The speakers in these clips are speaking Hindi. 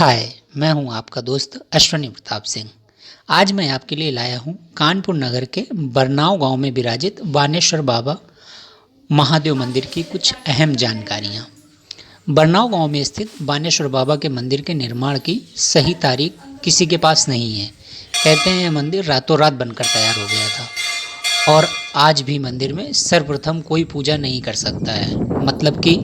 हाय, मैं हूं आपका दोस्त अश्वनी प्रताप सिंह। आज मैं आपके लिए लाया हूं कानपुर नगर के बरनाव गांव में विराजित बानेश्वर बाबा महादेव मंदिर की कुछ अहम जानकारियां। बरनाव गांव में स्थित बानेश्वर बाबा के मंदिर के निर्माण की सही तारीख किसी के पास नहीं है। कहते हैं यह मंदिर रातों रात बनकर तैयार हो गया था और आज भी मंदिर में सर्वप्रथम कोई पूजा नहीं कर सकता है। मतलब कि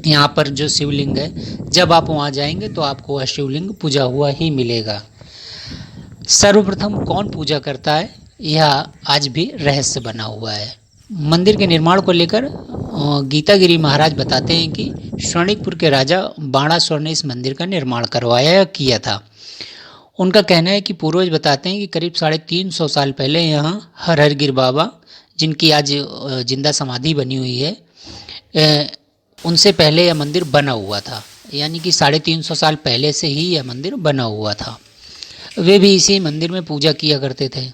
यहाँ पर जो शिवलिंग है, जब आप वहाँ जाएंगे तो आपको वह शिवलिंग पूजा हुआ ही मिलेगा। सर्वप्रथम कौन पूजा करता है, यह आज भी रहस्य बना हुआ है। मंदिर के निर्माण को लेकर गीतागिरी महाराज बताते हैं कि श्रवणिकपुर के राजा बाणासुर ने इस मंदिर का निर्माण करवाया किया था। उनका कहना है कि पूर्वज बताते हैं कि करीब 350 साल पहले यहाँ हर हर गिर बाबा, जिनकी आज जिंदा समाधि बनी हुई है, उनसे पहले यह मंदिर बना हुआ था। यानी कि 350 साल पहले से ही यह मंदिर बना हुआ था। वे भी इसी मंदिर में पूजा किया करते थे।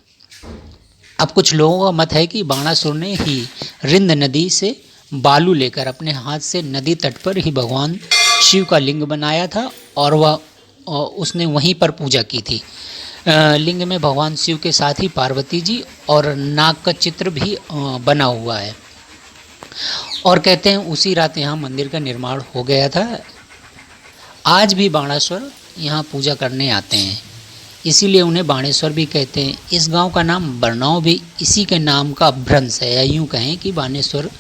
अब कुछ लोगों का मत है कि बाणासुर ने ही रिंद नदी से बालू लेकर अपने हाथ से नदी तट पर ही भगवान शिव का लिंग बनाया था और वह उसने वहीं पर पूजा की थी। लिंग में भगवान शिव के साथ ही पार्वती जी और नाग का चित्र भी बना हुआ है और कहते हैं उसी रात यहाँ मंदिर का निर्माण हो गया था। आज भी बाणेश्वर यहाँ पूजा करने आते हैं, इसीलिए उन्हें बाणेश्वर भी कहते हैं। इस गांव का नाम बरनाव भी इसी के नाम का भ्रंश है, या यूँ कहें कि बाणेश्वर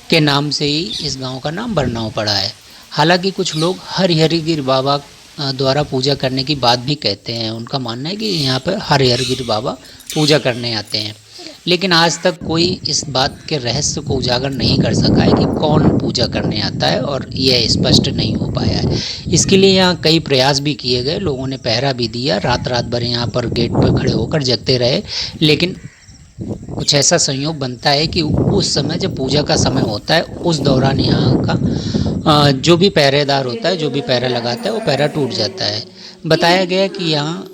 के नाम से ही इस गांव का नाम बरनाव पड़ा है। हालांकि कुछ लोग हरिहरगिरी बाबा द्वारा पूजा करने की बात भी कहते हैं। उनका मानना है कि यहाँ पर हरिहरगिरी बाबा पूजा करने आते हैं, लेकिन आज तक कोई इस बात के रहस्य को उजागर नहीं कर सका है कि कौन पूजा करने आता है और यह स्पष्ट नहीं हो पाया है। इसके लिए यहाँ कई प्रयास भी किए गए, लोगों ने पहरा भी दिया, रात रात भर यहाँ पर गेट पर खड़े होकर जगते रहे, लेकिन कुछ ऐसा संयोग बनता है कि उस समय जब पूजा का समय होता है उस दौरान यहाँ का जो भी पहरेदार होता है, जो भी पहरा लगाता है, वो पहरा टूट जाता है। बताया गया कि यहाँ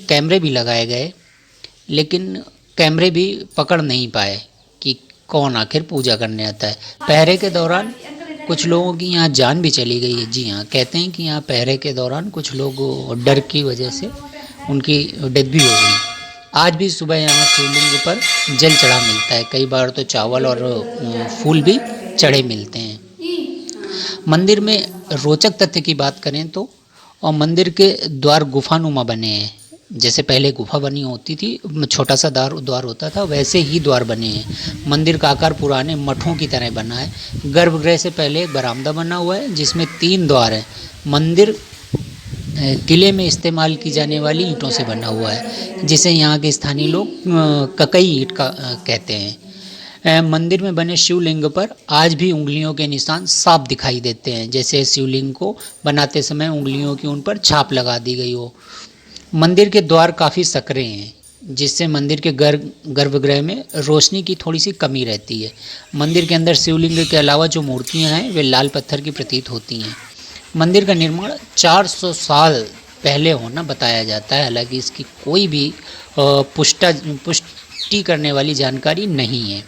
कैमरे भी लगाए गए, लेकिन कैमरे भी पकड़ नहीं पाए कि कौन आखिर पूजा करने आता है। पहरे के दौरान कुछ लोगों की यहाँ जान भी चली गई है। जी हाँ, कहते हैं कि यहाँ पहरे के दौरान कुछ लोग डर की वजह से उनकी डेथ भी हो गई। आज भी सुबह यहाँ शिवलिंग पर जल चढ़ा मिलता है, कई बार तो चावल और फूल भी चढ़े मिलते हैं। मंदिर में रोचक तथ्य की बात करें तो और मंदिर के द्वार गुफानुमा बने हैं। जैसे पहले गुफा बनी होती थी, छोटा सा द्वार होता था, वैसे ही द्वार बने हैं। मंदिर का आकार पुराने मठों की तरह बना है। गर्भगृह से पहले एक बरामदा बना हुआ है जिसमें 3 द्वार हैं। मंदिर किले में इस्तेमाल की जाने वाली ईंटों से बना हुआ है, जिसे यहाँ के स्थानीय लोग ककई ईंट का कहते हैं। मंदिर में बने शिवलिंग पर आज भी उंगलियों के निशान साफ दिखाई देते हैं, जैसे शिवलिंग को बनाते समय उंगलियों की उन पर छाप लगा दी गई हो। मंदिर के द्वार काफ़ी संकरे हैं, जिससे मंदिर के गर्भगृह में रोशनी की थोड़ी सी कमी रहती है। मंदिर के अंदर शिवलिंग के अलावा जो मूर्तियां हैं वे लाल पत्थर की प्रतीत होती हैं। मंदिर का निर्माण 400 साल पहले होना बताया जाता है, हालांकि इसकी कोई भी पुष्टि करने वाली जानकारी नहीं है।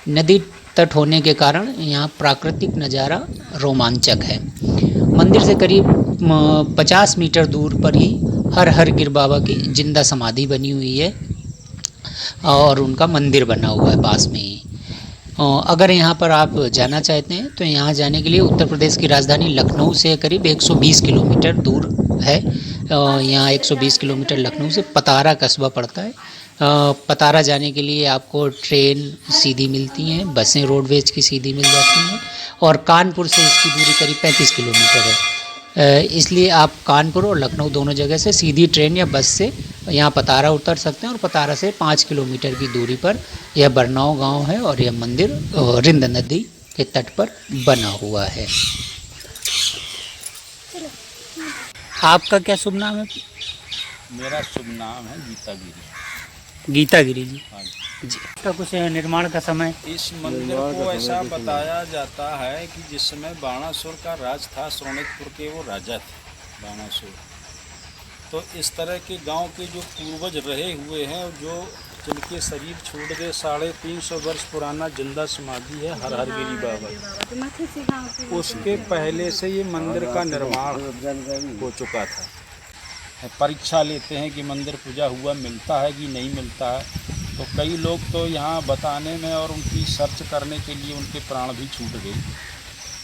नदी तट होने के कारण यहाँ प्राकृतिक नज़ारा रोमांचक है। मंदिर से करीब 50 मीटर दूर पर ही हर हर गिर बाबा की जिंदा समाधि बनी हुई है और उनका मंदिर बना हुआ है पास में ही। अगर यहाँ पर आप जाना चाहते हैं तो यहाँ जाने के लिए उत्तर प्रदेश की राजधानी लखनऊ से करीब 120 किलोमीटर दूर है। यहाँ 120 किलोमीटर लखनऊ से पतारा कस्बा पड़ता है। पतारा जाने के लिए आपको ट्रेन सीधी मिलती हैं, बसें रोडवेज की सीधी मिल जाती हैं और कानपुर से इसकी दूरी करीब 35 किलोमीटर है। इसलिए आप कानपुर और लखनऊ दोनों जगह से सीधी ट्रेन या बस से यहाँ पतारा उतर सकते हैं और पतारा से 5 किलोमीटर की दूरी पर यह बरनाव गांव है और यह मंदिर रिंद नदी के तट पर बना हुआ है। आपका क्या शुभ नाम है? मेरा शुभ नाम है गीतागिरी। गीतागिरी जी। हाँ जी। इसका कुछ निर्माण का समय? इस मंदिर को ऐसा बताया जाता है कि जिस समय बाणासुर का राज था, श्रवणिकपुर के वो राजा थे बाणासुर। तो इस तरह के गांव के जो पूर्वज रहे हुए हैं, जो जिनके शरीर छूट गए 350 वर्ष पुराना जिंदा समाधि है हर हर गिरी बाबा। उसके पहले से ये मंदिर का निर्माण हो चुका था। परीक्षा लेते हैं कि मंदिर पूजा हुआ मिलता है कि नहीं मिलता है, तो कई लोग तो यहाँ बताने में और उनकी सर्च करने के लिए उनके प्राण भी छूट गए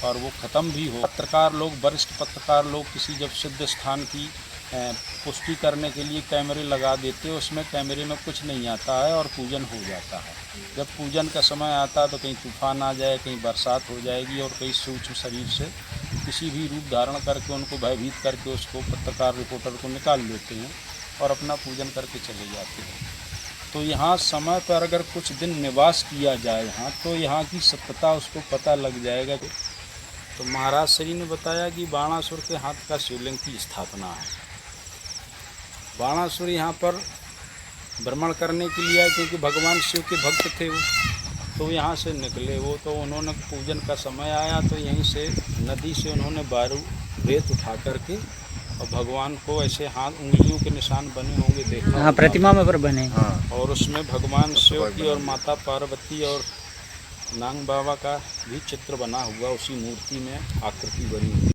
और वो ख़त्म भी हो। पत्रकार लोग, वरिष्ठ पत्रकार लोग किसी जब सिद्ध स्थान की पुष्टि करने के लिए कैमरे लगा देते, उसमें कैमरे में कुछ नहीं आता है और पूजन हो जाता है। जब पूजन का समय आता है तो कहीं तूफान आ जाए, कहीं बरसात हो जाएगी और कई सूक्ष्म शरीर से किसी भी रूप धारण करके उनको भयभीत करके उसको पत्रकार रिपोर्टर को निकाल लेते हैं और अपना पूजन करके चले जाते हैं। तो यहाँ समय पर अगर कुछ दिन निवास किया जाए यहाँ, तो यहाँ की सत्यता उसको पता लग जाएगा। तो महाराज श्री ने बताया कि बाणासुर के हाथ का शिवलिंग की स्थापना है। बाणासुर यहाँ पर भ्रमण करने के लिए आए क्योंकि भगवान शिव के भक्त थे वो, तो यहाँ से निकले वो। तो उन्होंने पूजन का समय आया तो यहीं से नदी से उन्होंने बारू रेत उठा करके और भगवान को ऐसे हाथ उंगलियों के निशान बने होंगे देखा। हाँ, प्रतिमा में पर बने। और उसमें भगवान शिव की और माता पार्वती और नांग बाबा का भी चित्र बना हुआ, उसी मूर्ति में आकृति बनी हुई।